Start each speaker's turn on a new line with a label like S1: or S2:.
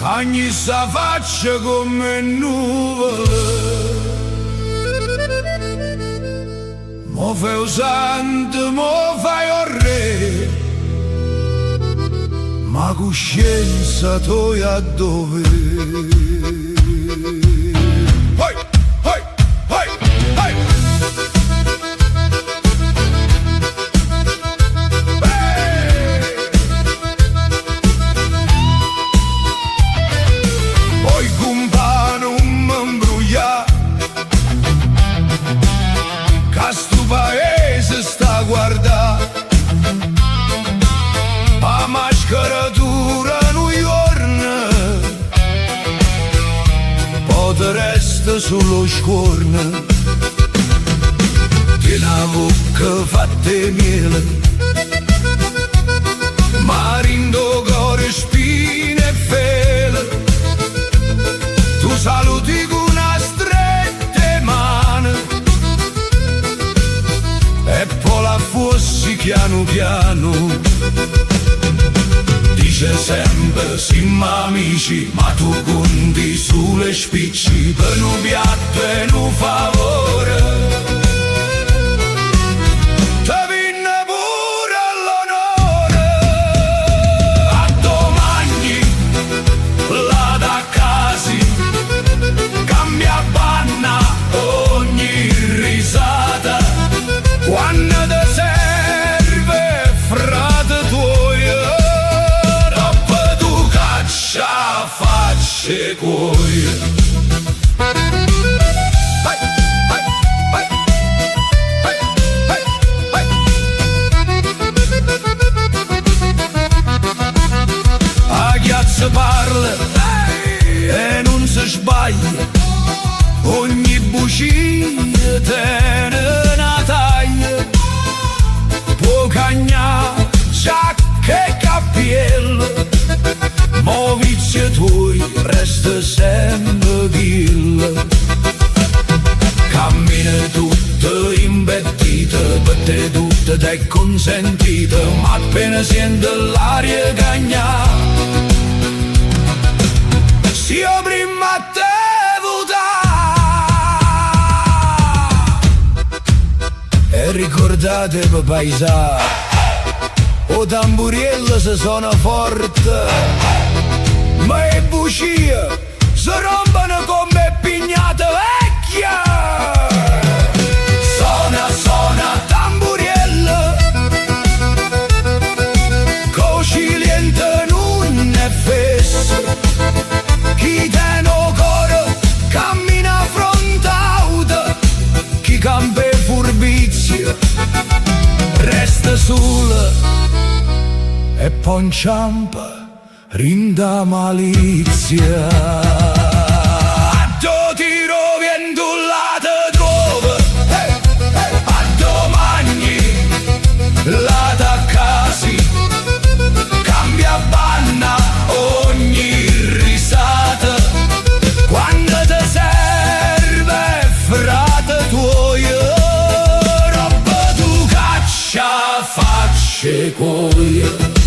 S1: Cagni sa faccia come nuvole, mo fai usante, mo fai orre, ma coscienza tua dove? Hoi, hoi, hoi, hoi. Poi compano un m'imbruglia, che sto paese sta a guardare, a mascaratura New York, poi te resta sullo scorno, tiene la bocca fatta di miele, ma rindo cuore spine e fele. Tu saluti con una stretta mano e poi la fossi piano piano. Dice sempre siamo amici, ma tu conti sulle spicci per un piatto e un favore. Te vinne pure l'onore a domani, là da casi cambia banna ogni risata. Quando te serve frate tuoi, dopo tu caccia facce cuoio. A ghiaccio parla e non si sbaglia, ogni bugia tiene una taglia, può cagnare giacca e cappiello, ma vizio tuoi resta sempre kill. Cammina tutta imbettita, per te tutta è consentita, ma appena sente l'aria cagnare, si prima a te votare. E ricordate per paesà, o tamburiello se suona forte, ma le bugie si rompono come pignate vecchie. Suona, suona tamburiello, così niente non è fesso. Chi tiene il cuore cammina frontauta, chi cambia furbizia resta sola e poi inciampa rinda malizia. Addo tiro viento là te trova, a domani là da casi cambia banna ogni risata. Quando te serve frate tuoi, roba tu caccia facce cuoio.